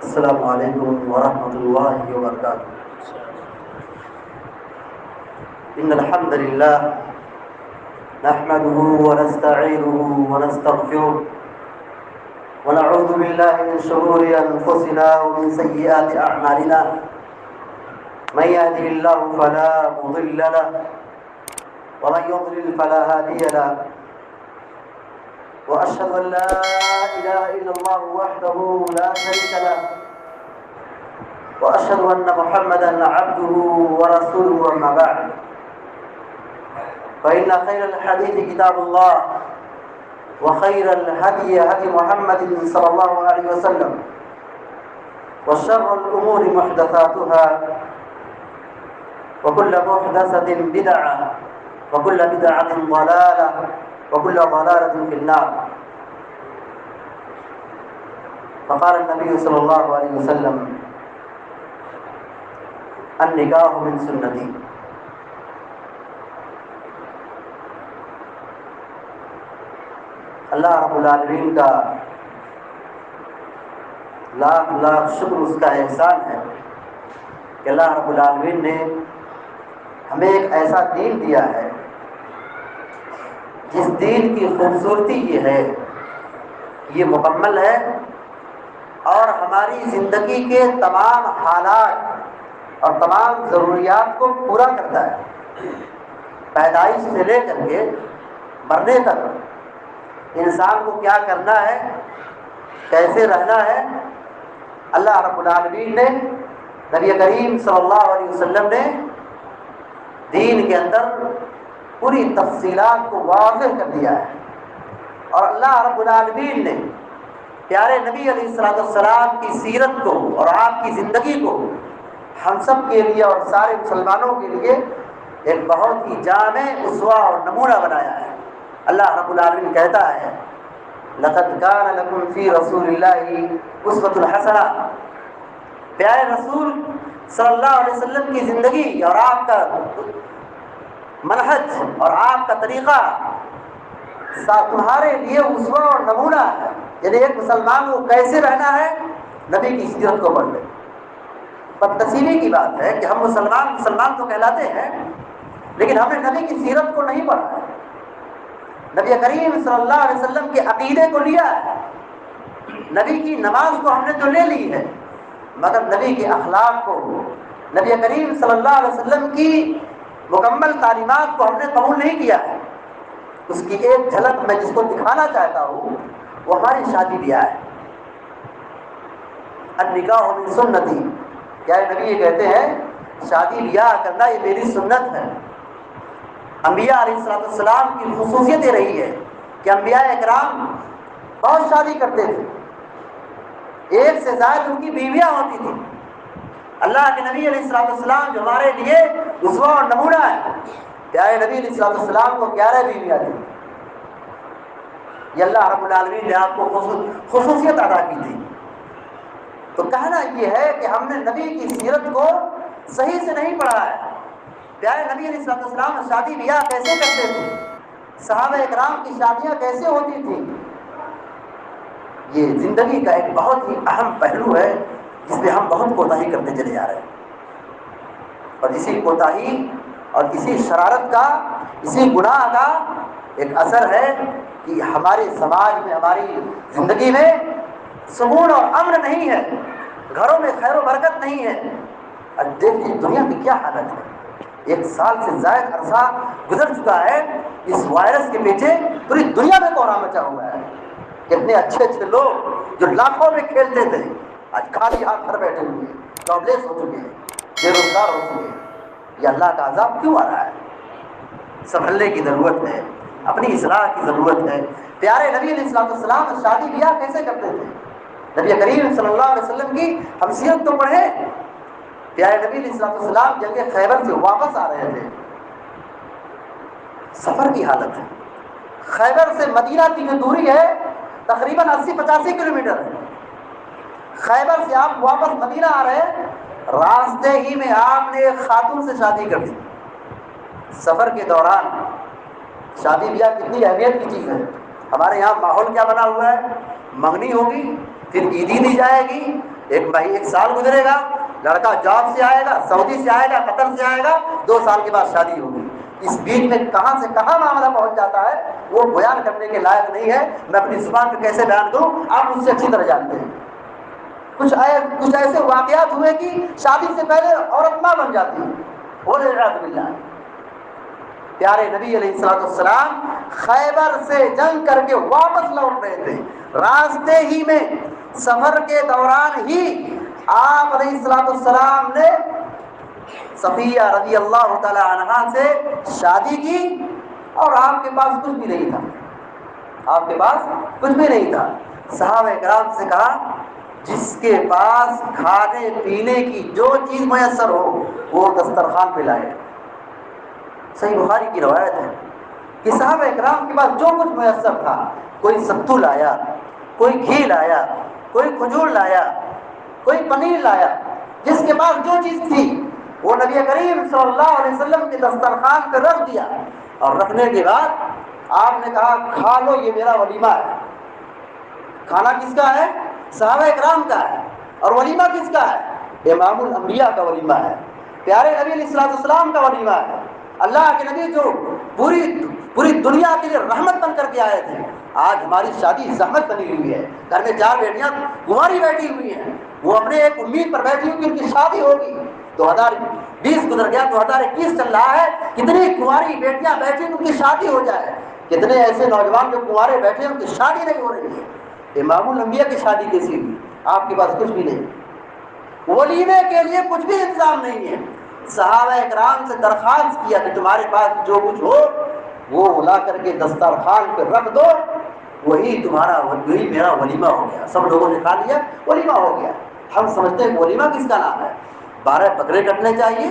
السلام علیکم ورحمۃ اللہ وبرکاتہ۔ ان الحمد للہ نحمده ونستعینه ونستغفره ونعوذ باللہ من شرور انفسنا ومن سیئات اعمالنا من يهده الله فلا مضل له ومن يضلل فلا هادي له واشهد ان لا اله الا الله وحده لا شريك له واشهد ان محمدا عبده ورسوله اما بعد فان خير الحديث كتاب الله وخير الهدي هدي محمد صلى الله عليه وسلم وشر الامور محدثاتها وكل محدثة بدعة وكل بدعة ضلالة وكل ضلالة في النار۔ فقال النبي صلى الله عليه وسلم النکاح من سنتی۔ اللہ رب العالمین کا لاکھ لاکھ شکر، اس کا احسان ہے کہ اللہ رب العالمین نے ہمیں ایک ایسا دین دیا ہے جس دین کی خوبصورتی یہ ہے کہ یہ مکمل ہے اور ہماری زندگی کے تمام حالات اور تمام ضروریات کو پورا کرتا ہے، پیدائش سے لے کر کے مرنے تک انسان کو کیا کرنا ہے، کیسے رہنا ہے۔ اللہ رب العالمین نے، نبی کریم صلی اللہ علیہ وسلم نے دین کے اندر پوری تفصیلات کو واضح کر دیا ہے، اور اللہ رب العالمین نے پیارے نبی علیہ السلام کی سیرت کو اور آپ کی زندگی کو ہم سب کے لیے اور سارے مسلمانوں کے لیے ایک بہت ہی جامع اسوہ اور نمونہ بنایا ہے۔ اللہ رب العالمین کہتا ہے لَقَدْ كَانَ لَكُمْ فِي رَسُولِ اللَّهِ أُسْوَةٌ حَسَنَةٌ۔ پیارے رسول صلی اللہ علیہ وسلم کی زندگی اور آپ کا منہج اور آپ کا طریقہ تمہارے لیے اسوہ اور نمونہ ہے، یعنی ایک مسلمان کو کیسے رہنا ہے، نبی کی سیرت کو پڑھ لیں۔ بدنصیبی کی بات ہے کہ ہم مسلمان تو کہلاتے ہیں، لیکن ہم نے نبی کی سیرت کو نہیں پڑھا ہے، نبی کریم صلی اللہ علیہ وسلم کے عقیدے کو لیا ہے، نبی کی نماز کو ہم نے تو لے لی ہے، مگر نبی کے اخلاق کو، نبی کریم صلی اللہ علیہ وسلم کی مکمل تعلیمات کو ہم نے قبول نہیں کیا ہے۔ اس کی ایک جھلک میں جس کو دکھانا چاہتا ہوں وہ ہماری شادی بیاہ ہے۔ النکاح من سنتی، پیارے نبی یہ کہتے ہیں شادی بیاہ کرنا یہ میری سنت ہے۔ انبیاء علیہ السلام کی خصوصیت یہ رہی ہے کہ انبیاء اکرام بہت شادی کرتے تھے، ایک سے زائد ان کی بیویاں ہوتی تھیں۔ اللہ کے نبی علیہ السلام جو ہمارے لیے اسوہ اور نمونہ ہے، پیارے نبی علیہ السلام کو 11 بیویاں تھیں۔ یہ اللہ رب العالمین نے آپ کو خصوصیت ادا کی تھی۔ تو کہنا یہ ہے کہ ہم نے نبی کی سیرت کو صحیح سے نہیں پڑھا ہے۔ پیارے نبی علیہ السلام شادی بیاہ کیسے کرتے تھے، صحابہ اکرام کی شادیاں کیسے ہوتی تھیں، یہ زندگی کا ایک بہت ہی اہم پہلو ہے جس میں ہم بہت کوتاہی کرتے چلے جا رہے ہیں، اور اسی کوتاہی اور اسی شرارت کا، اسی گناہ کا ایک اثر ہے کہ ہمارے سماج میں، ہماری زندگی میں سکون اور امن نہیں ہے، گھروں میں خیر و برکت نہیں ہے۔ اور دیکھیے دنیا کی کیا حالت ہے، 1 سال سے زائد عرصہ گزر چکا ہے، اس وائرس کے پیچھے پوری دنیا میں کوہرام مچا ہوا ہے۔ اتنے اچھے اچھے لوگ جو لاکھوں میں کھیلتے تھے آج خالی ہاتھ گھر بیٹھے ہوئے ہیں، جابلیس ہو چکے ہیں، بے روزگار ہو چکے ہیں۔ یہ اللہ کا عذاب کیوں آ رہا ہے؟ سنبھلنے کی ضرورت ہے، اپنی اصلاح کی ضرورت ہے۔ پیارے نبی علیہ السلام شادی بیاہ کیسے کرتے تھے؟ نبی کریم صلی اللہ علیہ وسلم کی ہم سیرت تو پڑھیں۔ پیارے نبی علیہ السلام جنگ خیبر سے واپس آ رہے تھے، سفر کی حالت ہے، خیبر سے مدینہ کی جو دوری ہے تقریباً 80-85 کلومیٹر ہے۔ خیبر سے آپ واپس مدینہ آ رہے ہیں، راستے ہی میں آپ نے ایک خاتون سے شادی کر دی۔ سفر کے دوران شادی بیاہ کتنی اہمیت کی چیز ہے۔ ہمارے یہاں ماحول کیا بنا ہوا ہے، منگنی ہوگی، پھر عیدی دی جائے گی، ایک سال گزرے گا، لڑکا جاب سے آئے گا، سعودی سے آئے گا، قطر سے آئے گا، 2 سال کے بعد شادی ہوگی۔ اس بیچ میں کہاں سے کہاں معاملہ پہنچ جاتا ہے وہ بیان کرنے کے لائق نہیں ہے۔ میں اپنی زبان پہ کیسے بیان کروں، آپ مجھ سے اچھی طرح جانتے ہیں۔ کچھ ایسے واقعات ہوئے کہ شادی سے پہلے عورت ماں بن جاتی ہے، والعیاذ باللہ۔ پیارے نبی علیہ السلام خیبر سے جنگ کر کے واپس لوٹ رہے تھے، راستے ہی میں سفر کے دوران ہی آپ علیہ السلام نے صفیہ رضی اللہ تعالی عنہا سے شادی کی، اور آپ کے پاس کچھ بھی نہیں تھا، آپ کے پاس کچھ بھی نہیں تھا۔ صحابہ کرام سے کہا جس کے پاس کھانے پینے کی جو چیز میسر ہو وہ دسترخوان پہ لائے۔ صحیح بخاری کی روایت ہے کہ صحابہ کرام کے پاس جو کچھ میسر تھا، کوئی ستو لایا، کوئی گھی لایا، کوئی کھجور لایا، کوئی پنیر لایا، جس کے پاس جو چیز تھی وہ نبی کریم صلی اللہ علیہ وسلم کے دسترخوان پہ رکھ دیا، اور رکھنے کے بعد آپ نے کہا کھا لو، یہ میرا ولیمہ ہے۔ کھانا کس کا ہے؟ صحابہ کرام کا ہے، اور ولیمہ کس کا ہے؟ امام الانبیاء کا ولیمہ ہے، پیارے نبی علیہ السلام کا ولیمہ ہے۔ اللہ کے نبی جو پوری دنیا کے لیے رحمت بن کر کے آئے تھے، آج ہماری شادی زحمت بنی ہوئی ہے، گھر میں 4 بیٹیاں کماری بیٹھی ہوئی ہیں، وہ اپنے ایک امید پر بیٹھی ہوئی کہ ان کی شادی ہوگی۔ 2020 گزر گیا، 2021 چل رہا ہے، کتنی کماری بیٹیاں بیٹھی ان کی شادی ہو جائے، کتنے ایسے نوجوان جو کنوارے بیٹھے ہیں ان کی شادی نہیں ہو رہی ہے۔ امام الانبیاء کی شادی کیسی ہوئی؟ آپ کے پاس کچھ بھی نہیں، ولیمے کے لیے کچھ بھی انتظام نہیں ہے۔ صحابہ اکرام سے درخواست کیا کہ تمہارے پاس جو کچھ ہو وہ لا کر کے دسترخوان پہ رکھ دو، وہی میرا ولیمہ ہو گیا۔ سب لوگوں نے کھا لیا، ولیمہ ہو گیا۔ ہم سمجھتے ہیں ولیمہ کس کا نام ہے؟ 12 بکرے کٹنے چاہیے،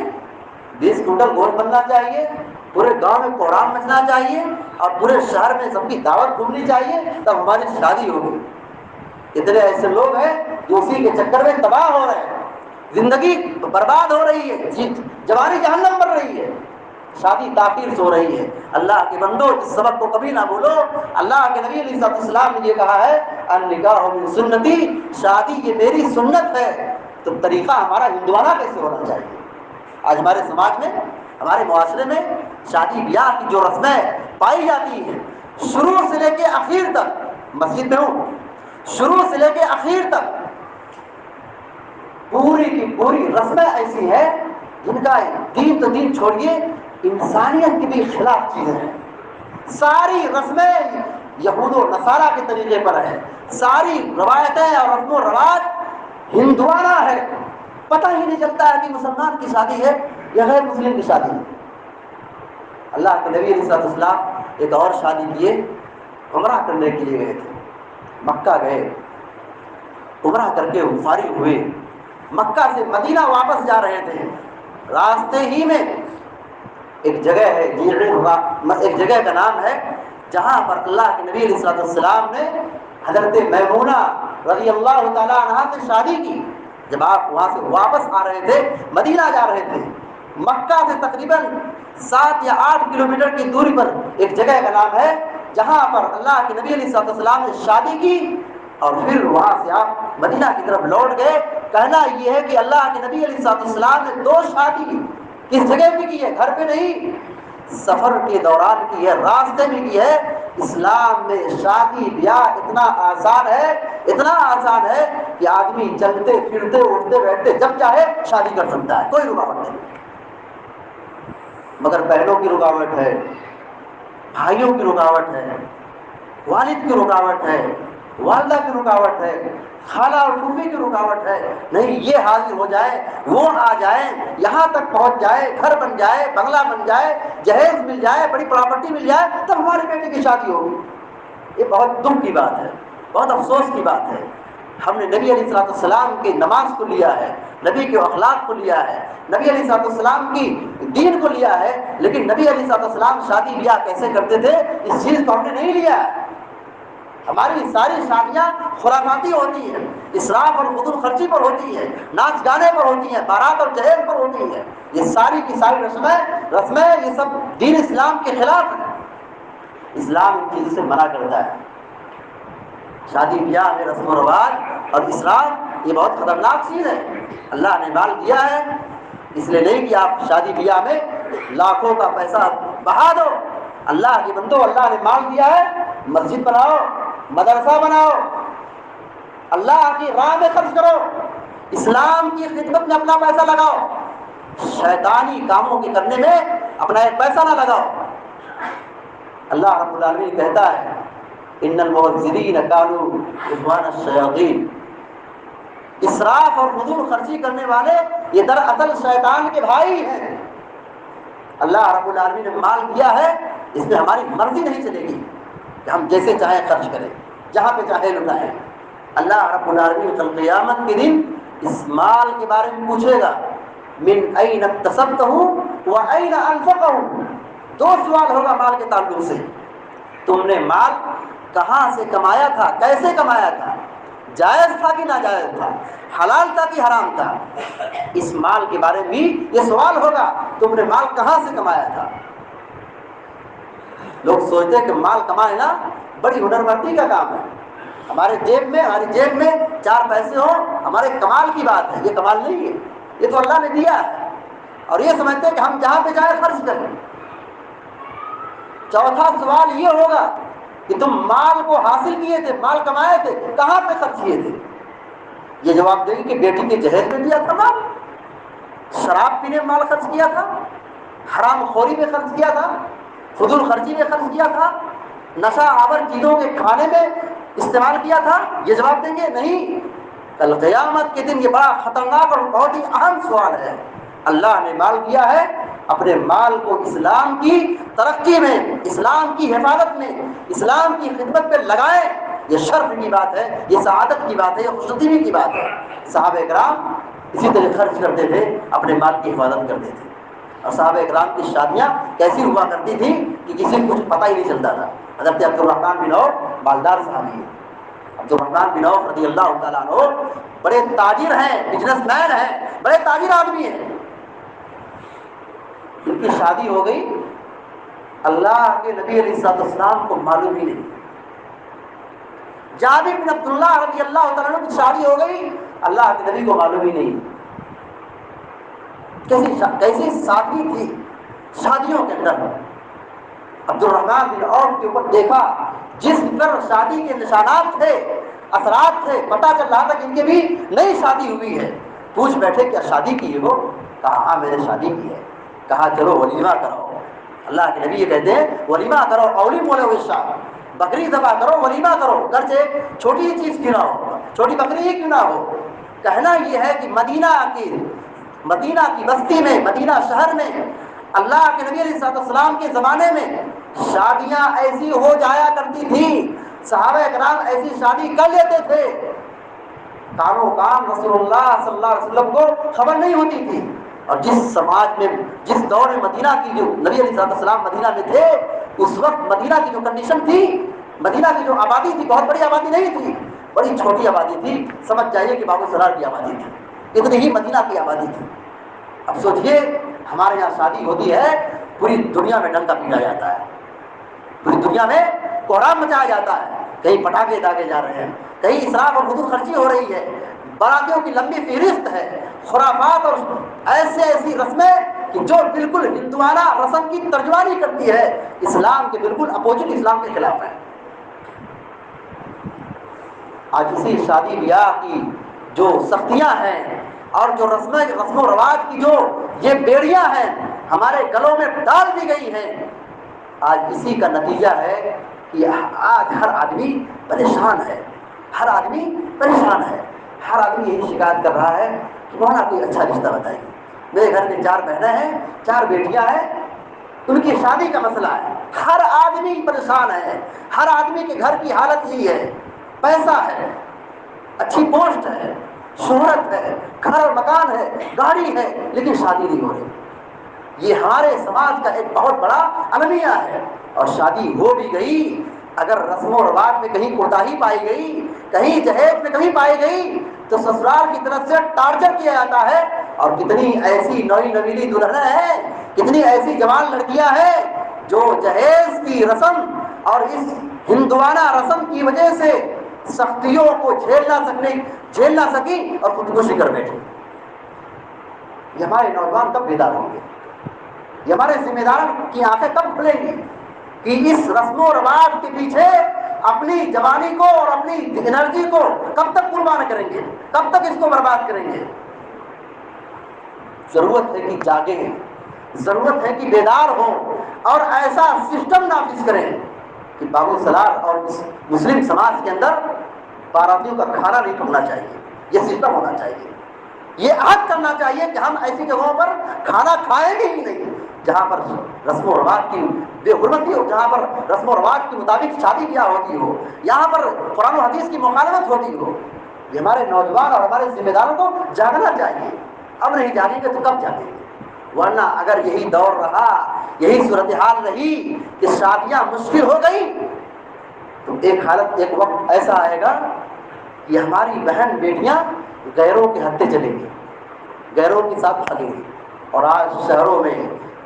20 کنٹل گوشت بننا چاہیے، پورے گاؤں میں کوڑام مچنا چاہیے، اور پورے شہر میں سب کی دعوت گھومنی چاہیے، تب ہماری شادی ہوگی۔ اتنے ایسے لوگ ہیں جو اسی کے چکر میں تباہ ہو رہے ہیں، زندگی برباد ہو رہی ہے، جوانی جہنم بن رہی ہے، شادی تاخیر سے ہو رہی ہے۔ اللہ کے بندو اس سبق کو کبھی نہ بھولو۔ اللہ کے نبی علیہ السلام نے یہ کہا ہے النکاح من سنتی، شادی یہ میری سنت ہے۔ تو طریقہ ہمارا ہندوانہ کیسے ہونا چاہیے؟ آج ہمارے سماج میں، ہمارے معاشرے میں شادی بیاہ کی جو رسمیں پائی جاتی ہیں، شروع سے لے کے اخیر تک، مسجد میں ہوں، شروع سے لے کے اخیر تک پوری کی پوری رسمیں ایسی ہیں جن کا دین تو دین چھوڑیے، انسانیت کے بھی خلاف چیزیں ہیں۔ ساری رسمیں یہود و نصارہ کے طریقے پر ہیں، ساری روایتیں اور رسم و رواج ہندوانہ ہے۔ پتہ ہی نہیں چلتا ہے کہ مسلمان کی شادی ہے یا غیر مسلم کی شادی ہے۔ اللہ کے نبی علیہ السلام ایک اور شادی کیے، عمرہ کرنے کے لیے گئے تھے، مکہ گئے، عمرہ کر کے فارغ ہوئے، مکہ سے مدینہ واپس جا رہے تھے، راستے ہی میں ایک جگہ ہے، ایک جگہ کا نام ہے جہاں پر اللہ کے نبی علیہ السلام نے حضرت میمونہ رضی اللہ تعالیٰ عنہا سے شادی کی۔ جب آپ وہاں سے واپس آ رہے تھے، مدینہ جا رہے تھے، مکہ سے تقریباً 7 یا 8 کلومیٹر کی دوری پر ایک جگہ کا نام ہے جہاں پر اللہ کے نبی علیہ السلام نے شادی کی، اور پھر وہاں سے آپ مدینہ کی طرف لوٹ گئے۔ کہنا یہ ہے کہ اللہ کے نبی علیہ السلام نے 2 شادی کی، کس جگہ پہ کی ہے؟ گھر پہ نہیں، سفر کے دوران کی ہے، راستے میں کی ہے۔ اسلام میں شادی بیاہ اتنا آسان ہے، اتنا آسان ہے کہ آدمی چلتے پھرتے اٹھتے بیٹھتے جب چاہے شادی کر سکتا ہے، کوئی رکاوٹ نہیں۔ مگر بہنوں کی رکاوٹ ہے، بھائیوں کی رکاوٹ ہے، والد کی رکاوٹ ہے، والدہ کی رکاوٹ ہے، خالہ اور پھوپھی کی رکاوٹ ہے۔ نہیں، یہ حاضر ہو جائے، وہ آ جائے، یہاں تک پہنچ جائے، گھر بن جائے، بنگلہ بن جائے، جہیز مل جائے، بڑی پراپرٹی مل جائے، تب ہمارے بیٹے کی شادی ہوگی۔ یہ بہت دکھ کی بات ہے، بہت افسوس کی بات ہے۔ ہم نے نبی علیہ السلام کی نماز کو لیا ہے، نبی کے اخلاق کو لیا ہے، نبی علیہ السلام کی دین کو لیا ہے، لیکن نبی علیہ السلام شادی بیاہ کیسے کرتے تھے اس چیز کو ہم نے نہیں لیا ہے۔ ہماری ساری شادیاں خرافاتی ہوتی ہیں، اسراف اور فضول خرچی پر ہوتی ہیں، ناچ گانے پر ہوتی ہیں، بارات اور جہیز پر ہوتی ہیں۔ یہ ساری کی ساری رسمیں یہ سب دین اسلام کے خلاف ہیں۔ اسلام ان چیزوں سے منع کرتا ہے۔ شادی بیاہ میں رسم و رواج اور اسراف یہ بہت خطرناک چیز ہے۔ اللہ نے مال دیا ہے اس لیے نہیں کہ آپ شادی بیاہ میں لاکھوں کا پیسہ بہا دو۔ اللہ کے بندو، اللہ نے مال دیا ہے، مسجد بناؤ، مدرسہ بناؤ، اللہ کی راہ میں خرچ کرو، اسلام کی خدمت میں اپنا پیسہ لگاؤ، شیطانی کاموں کے کرنے میں اپنا ایک پیسہ نہ لگاؤ۔ اللہ رب العالمین کہتا ہے ان المبذرین کانوا اخوان الشیاطین، اسراف اور فضول خرچی کرنے والے یہ دراصل شیطان کے بھائی ہیں۔ اللہ رب العالمین نے مال دیا ہے، اس میں ہماری مرضی نہیں چلے گی کہ ہم جیسے چاہیں خرچ کریں، جہاں پہ چاہیں لٹائیں۔ اللہ رب العالمین کل قیامت کے دن اس مال کے بارے میں پوچھے گا من این اکتسبتہ و این انفقہ۔ دو سوال ہوگا مال کے تعلق سے، تم نے مال کہاں سے کمایا تھا، کیسے کمایا تھا، جائز تھا کہ ناجائز تھا، حلال تھا کہ حرام تھا۔ اس مال کے بارے میں بھی یہ سوال ہوگا، تم نے مال کہاں سے کمایا تھا۔ لوگ سوچتے ہیں کہ مال کمانا بڑی ہنرمندی کا کام ہے، ہماری جیب میں 4 پیسے ہوں ہمارے کمال کی بات ہے۔ یہ کمال نہیں ہے، یہ تو اللہ نے دیا ہے، اور یہ سمجھتے ہیں کہ ہم جہاں پہ جائیں خرچ کریں۔ چوتھا سوال یہ ہوگا کہ تم مال کو حاصل کیے تھے، مال کمائے تھے، کہاں پہ خرچ کیے تھے۔ یہ جواب دیں گے کہ بیٹی کے جہیز میں دیا تھا مال، شراب پینے میں مال خرچ کیا تھا، حرام خوری میں خرچ کیا تھا، فضول خرچی میں خرچ کیا تھا، نشہ آور چیزوں کے کھانے میں استعمال کیا تھا۔ یہ جواب دیں گے نہیں۔ کل قیامت کے دن یہ بڑا خطرناک اور بہت ہی اہم سوال ہے۔ اللہ نے مال دیا ہے، اپنے مال کو اسلام کی ترقی میں، اسلام کی حفاظت میں، اسلام کی خدمت پہ لگائیں۔ یہ شرف کی بات ہے، یہ سعادت کی بات ہے، یہ خوشنصیبی کی بات ہے۔ صحابہ کرام اسی طرح خرچ کرتے تھے، اپنے مال کی حفاظت کرتے تھے۔ اور صحابہ کرام کی شادیاں کیسی ہوا کرتی تھیں کہ کسی کو کچھ پتہ ہی نہیں چلتا تھا۔ حضرت عبد الرحمن بن عوف مالدار صحابی ہیں، عبد الرحمن بن عوف رضی اللہ تعالیٰ عنہ بڑے تاجر ہیں، بزنس مین ہیں، بڑے تاجر آدمی ہیں۔ ان کی شادی ہو گئی، اللہ کے نبی علیہ السلام کو معلوم ہی نہیں۔ جابر بن عبداللہ رضی اللہ تعالیٰ عنہ کی شادی ہو گئی، اللہ کے نبی کو معلوم ہی نہیں۔ کیسی سادگی تھی شادیوں کے اندر۔ عبد الرحمن بن عوف کے اوپر دیکھا، جس پر شادی کے نشانات تھے، اثرات تھے، پتہ چل رہا تھا کہ ان کی بھی نئی شادی ہوئی ہے۔ پوچھ بیٹھے کیا شادی کی ہے؟ وہ کہا ہاں میں نے شادی کی ہے۔ کہا چلو ولیمہ کرو۔ اللہ کے نبی یہ کہتے ہیں ولیمہ کرو، اولی مولے وشا، بکری ذبح کرو، ولیمہ کرو، گرچہ چھوٹی چیز کیوں نہ ہو، چھوٹی بکری ہی کیوں نہ ہو۔ کہنا یہ ہے کہ مدینہ کی بستی میں، مدینہ شہر میں، اللہ کے نبی علیہ السلام کے زمانے میں شادیاں ایسی ہو جایا کرتی تھی، صحابہ کرام ایسی شادی کر لیتے تھے، کانوں کان رسول اللہ صلی اللہ علیہ وسلم کو خبر نہیں ہوتی تھی۔ اور جس سماج میں، جس دور میں مدینہ کی جو نبی علیہ السلام مدینہ میں تھے، اس وقت مدینہ کی جو کنڈیشن تھی، مدینہ کی جو آبادی تھی، بہت بڑی آبادی نہیں تھی، بڑی چھوٹی آبادی تھی، سمجھ جائیے کہ بابو سرار کی آبادی تھی، اتنی ہی مدینہ کی آبادی تھی۔ اب سوچئے ہمارے یہاں شادی ہوتی ہے، پوری دنیا میں ڈنکا پیٹا جاتا ہے، پوری دنیا میں کوہرام مچایا جاتا ہے، کہیں پٹاخے داغے جا رہے ہیں، کہیں اسراف اور فضول خرچی ہو رہی ہے، براتیوں کی لمبی فہرست ہے، خرافات اور ایسی رسمیں کہ جو بالکل ہندوانہ رسم کی ترجمانی کرتی ہے، اسلام کے بالکل اپوزٹ، اسلام کے خلاف ہے۔ آج اسی شادی بیاہ کی جو سختیاں ہیں اور جو رسم و رواج کی جو یہ بیڑیاں ہیں ہمارے گلوں میں ڈال دی گئی ہیں، آج اسی کا نتیجہ ہے کہ آج ہر آدمی پریشان ہے، ہر آدمی پریشان ہے، ہر آدمی یہی شکایت کر رہا ہے کہ مولانا کوئی اچھا رشتہ بتائیے، میرے گھر میں 4 بہنیں ہیں، 4 بیٹیاں ہیں، ان کی شادی کا مسئلہ ہے۔ ہر آدمی پریشان ہے، ہر آدمی کے گھر کی حالت یہی ہے، پیسہ ہے، اچھی پوسٹ ہے، شہرت ہے، گھر اور مکان ہے، گاڑی ہے، لیکن شادی نہیں ہو رہی۔ یہ ہمارے سماج کا ایک بہت بڑا المیہ ہے۔ اور شادی ہو بھی گئی، اگر رسم و رواج میں کہیں کوتاہی پائی گئی، کہیں جہیز میں کہیں پائی گئی، تو سسرال کی طرف سے ٹارچر کیا جاتا ہے۔ اور کتنی ایسی نوی نویلی دلہنیں ہیں، کتنی ایسی جوان لڑکیاں ہیں جو جہیز کی رسم اور اس ہندوانہ رسم کی وجہ سے سختیوں کو جھیل نہ سکی اور خودکشی کر بیٹھی. یہ ہمارے نوجوان کب بیدار ہوں گے؟ یہ ہمارے ذمہ داروں کی آنکھیں کب کھلیں گی کہ اس رسم و رواج کے پیچھے اپنی جوانی کو اور اپنی انرجی کو کب تک قربان کریں گے، کب تک اس کو برباد کریں گے؟ ضرورت ہے کہ جاگیں، ضرورت ہے کہ بیدار ہوں اور ایسا سسٹم نافذ کریں کہ بابو سلار اور مسلم سماج کے اندر باراتیوں کا کھانا نہیں ٹکنا چاہیے. یہ سسٹم ہونا چاہیے. یہ عہد کرنا چاہیے کہ ہم ایسی جگہوں پر کھانا کھائیں گے ہی نہیں جہاں پر رسم و رواج کی بے حرمتی ہو، جہاں پر رسم و رواج کے مطابق شادی بیاہ ہوتی ہو، یہاں پر قرآن و حدیث کی مخالفت ہوتی ہو. یہ ہمارے نوجوان اور ہمارے ذمہ داروں کو جاگنا چاہیے. اب نہیں جاگیں گے تو کب جاگیں گے؟ ورنہ اگر یہی دور رہا، یہی صورتحال رہی کہ شادیاں مشکل ہو گئی، تو ایک وقت ایسا آئے گا کہ ہماری بہن بیٹیاں غیروں کے ہتھے چلیں گی، غیروں کے ساتھ بھاگیں گی. اور آج شہروں میں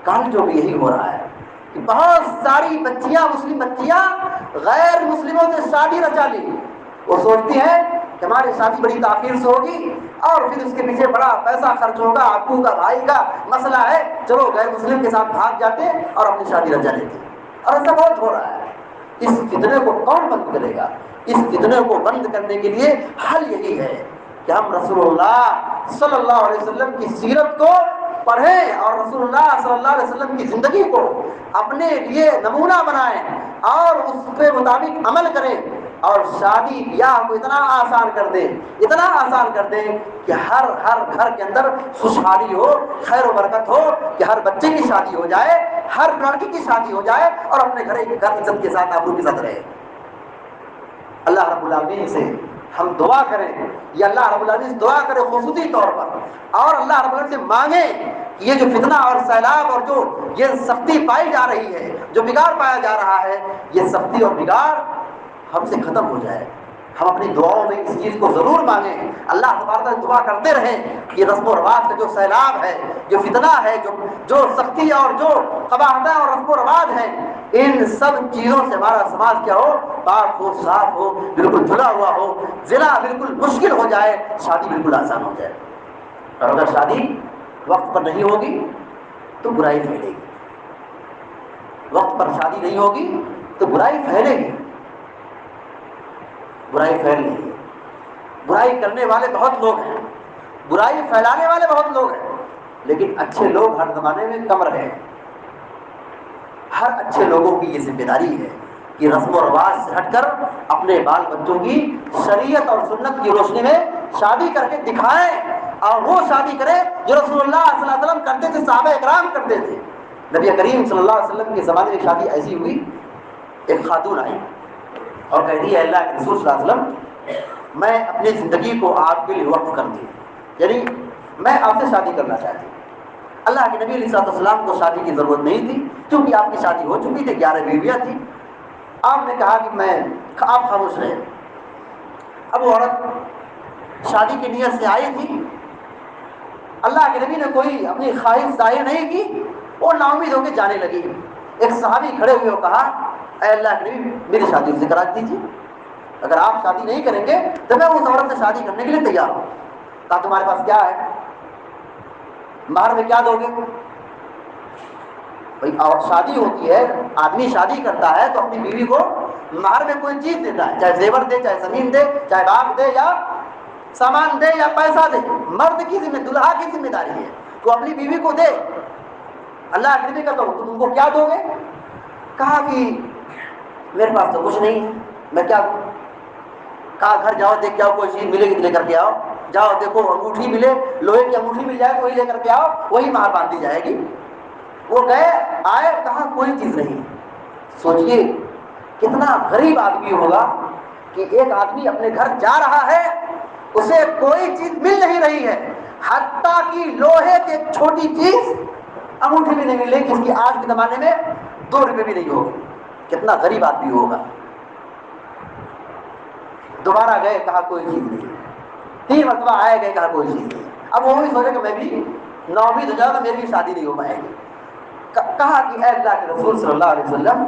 کالجوں میں یہی ہو رہا ہے کہ بہت ساری بچیاں، مسلم بچیاں غیر مسلموں سے شادی رچا لی. وہ سوچتی ہیں کہ ہماری شادی بڑی تاخیر سے ہوگی اور پھر اس کے پیچھے بڑا پیسہ خرچ ہوگا، ابو کا بھائی کا مسئلہ ہے، چلو غیر مسلم کے ساتھ بھاگ جاتے اور اپنی شادی رچا لیتے. اور ایسا بہت ہو رہا ہے. اس فتنے کو کون بند کرے گا؟ اس فتنے کو بند کرنے کے لیے حل یہی ہے کہ ہم رسول اللہ صلی اللہ علیہ وسلم کی سیرت کو پڑھیں اور رسول اللہ صلی اللہ علیہ وسلم کی زندگی کو اپنے لیے نمونہ بنائیں اور اس کے مطابق عمل کریں اور شادی بیاہ کو اتنا آسان کر دیں، اتنا آسان کر دیں کہ ہر گھر کے اندر خوشحالی ہو، خیر و برکت ہو، کہ ہر بچے کی شادی ہو جائے، ہر لڑکی کی شادی ہو جائے اور اپنے گھر عزت کے ساتھ آبرو کے ساتھ رہے. اللہ رب العالمین سے ہم دعا کریں، یہ اللہ رب العالمین دعا کرے خصوصی طور پر، اور اللہ رب العالمین سے مانگیں کہ یہ جو فتنہ اور سیلاب اور جو یہ سختی پائی جا رہی ہے، جو بگاڑ پایا جا رہا ہے، یہ سختی اور بگاڑ ہم سے ختم ہو جائے. ہم اپنی دعاؤں میں اس چیز کو ضرور مانگیں. اللہ تبارک سے دعا کرتے رہیں کہ رسم و رواج کا جو سیلاب ہے، جو فتنہ ہے، جو سختی اور جو قباحتیں اور رسم و رواج ہیں، ان سب چیزوں سے ہمارا سماج کیا ہو، پاک ہو، صاف ہو، بالکل دھلا ہوا ہو، زنا بالکل مشکل ہو جائے، شادی بالکل آسان ہو جائے. اور اگر شادی وقت پر نہیں ہوگی تو برائی پھیلے گی. وقت پر شادی نہیں ہوگی تو برائی پھیلے گی. برائی پھیل رہی ہے. برائی کرنے والے بہت لوگ ہیں، برائی پھیلانے والے بہت لوگ ہیں، لیکن اچھے لوگ ہر زمانے میں کم رہے. ہر اچھے لوگوں کی یہ ذمہ داری ہے کہ رسم و رواج سے ہٹ کر اپنے بال بچوں کی شریعت اور سنت کی روشنی میں شادی کر کے دکھائیں، اور وہ شادی کریں جو رسول اللہ صلی اللہ علیہ وسلم کرتے تھے، صحابہ اکرام کرتے تھے. نبی کریم صلی اللہ علیہ وسلم کے زمانے میں شادی ایسی ہوئی، ایک خاتون آئی اور کہہ دی، اللہ کے رسول صلی اللہ علیہ وسلم میں اپنی زندگی کو آپ کے لیے وقف کر دی، یعنی میں آپ سے شادی کرنا چاہتی ہوں. اللہ کے نبی علیہ السلام کو شادی کی ضرورت نہیں تھی کیونکہ آپ کی شادی ہو چکی تھی، 11 بیویاں تھیں. آپ نے کہا کہ آپ خاموش رہے. اب وہ عورت شادی کی نیت سے آئی تھی، اللہ کے نبی نے کوئی اپنی خواہش ظاہر نہیں کی، وہ نا امید ہو کے جانے لگی. ایک صحابی کھڑے ہوئے اور کہا، اے اللہ کے نبی میری شادی سے کرا دیجیے، اگر آپ شادی نہیں کریں گے تو میں اس عورت سے شادی کرنے کے لیے تیار ہوں. کہا تمہارے پاس کیا ہے؟ مہر میں کیا دو گے؟ بھائی شادی ہوتی ہے، آدمی شادی کرتا ہے تو اپنی بیوی کو مہر میں کوئی چیز دیتا ہے، چاہے زیور دے، چاہے زمین دے، چاہے باغ دے یا سامان دے یا پیسہ دے. مرد کی دلہا کی ذمہ داری ہے تو اپنی بیوی کو دے. اللہ کے نبی کا تو تم کو کیا دو گے؟ کہا کہ میرے پاس تو کچھ نہیں ہے، میں کیا دوں؟ کہا گھر جاؤ، دیکھ کے آؤ، کوئی چیز ملے گی تو لے کر کے آؤ. جاؤ دیکھو انگوٹھی ملے، لوہے کی انگوٹھی مل جائے تو وہی لے کر کے آؤ، وہی مہر باندھ دی جائے گی. وہ گئے، آئے، کہا کوئی چیز نہیں. سوچئے کتنا غریب آدمی ہوگا کہ ایک آدمی اپنے گھر جا رہا ہے، اسے کوئی چیز مل نہیں رہی ہے، حتیٰ کہ لوہے کی ایک چھوٹی چیز انگوٹھی بھی نہیں مل رہی، جس کی آج کے زمانے میں 2 روپے بھی نہیں ہوگی. کتنا غریب آدمی ہوگا. دوبارہ گئے، کہا کوئی چیز نہیں. 3 مرتبہ آئے گئے، کہا کوئی چیز نہیں. اب وہ بھی سوچے کہ میں بھی نا امید ہو جاؤں گا، میری بھی شادی نہیں ہو پائے گی. کہا کہ اے اللہ کے رسول صلی اللہ علیہ وسلم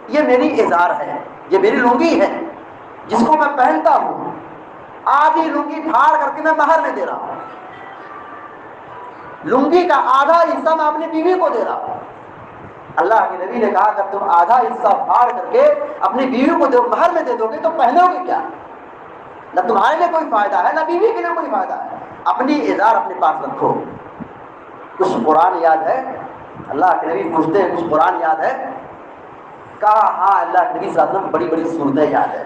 یہ میری ازار ہے، یہ میری لنگی ہے، جس کو میں پہنتا ہوں آدھی لنگی پھاڑ کر کے میں مہر میں دے رہا ہوں، لنگی کا آدھا حصہ میں اپنی بیوی کو دے رہا ہوں۔ اللہ کے نبی نے کہا کہ تم آدھا حصہ پھاڑ کر کے اپنی بیوی کو مہر میں دے دو گے تو پہنو گے کیا؟ نہ تمہارے لیے کوئی فائدہ ہے نہ بیوی کے لیے کوئی فائدہ ہے۔ اپنی ازار اپنے پاس رکھو۔ کچھ قرآن یاد ہے؟ اللہ کے نبی پوچھتے ہیں کچھ قرآن یاد ہے؟ کہا ہاں اللہ کے نبی صلی اللہ علیہ وسلم بڑی بڑی صورتیں یاد ہے۔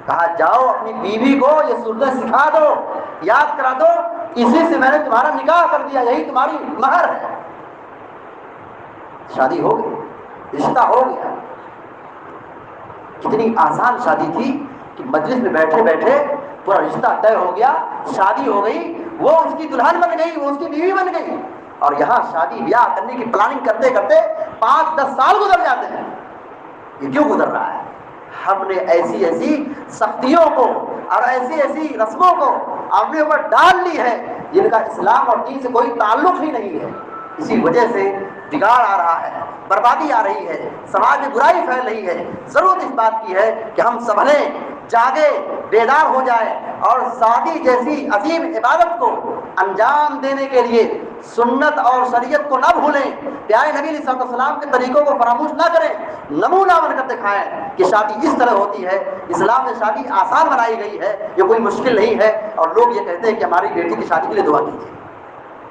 کہا جاؤ اپنی بیوی کو یہ صورتیں سکھا دو، یاد کرا دو، اسی سے میں نے تمہارا نکاح کر دیا، یہی تمہاری مہر ہے۔ شادی ہو گئی، رشتہ ہو گیا۔ کتنی آسان شادی تھی کہ مجلس میں بیٹھے بیٹھے پورا رشتہ طے ہو گیا، شادی ہو گئی، وہ اس کی دلہن بن گئی، وہ اس کی بیوی بن گئی۔ اور یہاں شادی بیاہ کرنے کی پلاننگ کرتے کرتے 5-10 سال گزر جاتے ہیں۔ یہ کیوں گزر رہا ہے؟ ہم نے ایسی ایسی سختیوں کو اور ایسی ایسی رسموں کو اپنے اوپر ڈال لی ہے جن کا اسلام اور دین سے کوئی تعلق ہی نہیں ہے۔ اسی وجہ سے بگاڑ آ رہا ہے، بربادی آ رہی ہے، سماج میں برائی پھیل رہی ہے۔ ضرورت اس بات کی ہے کہ ہم سنبھلیں، جاگے، بیدار ہو جائیں اور شادی جیسی عظیم عبادت کو انجام دینے کے لیے سنت اور شریعت کو نہ بھولیں، پیارے نبی علیہ السلام کے طریقوں کو فراموش نہ کریں، نمونہ بن کر دکھائیں کہ شادی اس طرح ہوتی ہے۔ اسلام میں شادی آسان بنائی گئی ہے، یہ کوئی مشکل نہیں ہے۔ اور لوگ یہ کہتے ہیں کہ ہماری بیٹی کی شادی کے لیے دعا کیجیے۔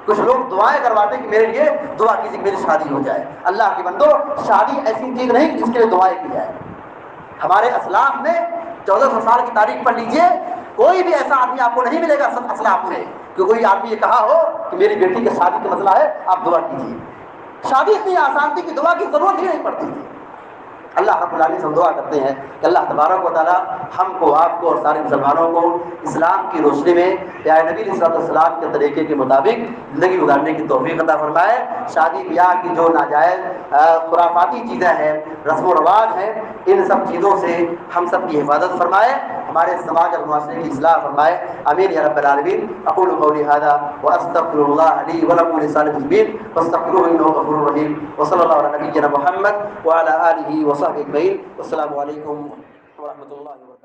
کچھ لوگ دعائیں کرواتے ہیں کہ میرے لیے دعا کیجیے کہ میری شادی ہو جائے۔ اللہ کے بندو، شادی ایسی چیز نہیں جس کے لیے دعائیں کی جائے۔ ہمارے اسلاف میں 1400 سال کی تاریخ پڑھ لیجئے، کوئی بھی ایسا آدمی آپ کو نہیں ملے گا اسلاف میں کہ کوئی آدمی یہ کہا ہو کہ میری بیٹی کے شادی کا مسئلہ ہے آپ دعا کیجیے۔ شادی اتنی آسان تھی کہ دعا کی ضرورت ہی نہیں پڑتی تھی۔ اللہ رب العالمین سے ہم دعا کرتے ہیں کہ اللہ تبارک و تعالی ہم کو، آپ کو اور سارے مسلمانوں کو اسلام کی روشنی میں پیارے نبی علیہ السلام کے طریقے کے مطابق زندگی گزارنے کی توفیق عطا فرمائے۔ شادی بیاہ کی جو ناجائز خرافاتی چیزیں ہیں، رسم و رواج ہیں، ان سب چیزوں سے ہم سب کی حفاظت فرمائے، ہمارے سماج اور معاشرے کی اصلاح فرمائے، آمین یا رب العالمین۔ اقول قولی ھذا واستغفر اللہ لی ولکم ولسائر المسلمین فاستغفروہ انہ غفور رحیم، وصلی اللہ علی نبینا محمد وعلی آلہ وصحبہ اجمعین۔ والسلام علیکم ورحمۃ اللہ وبرکاتہ۔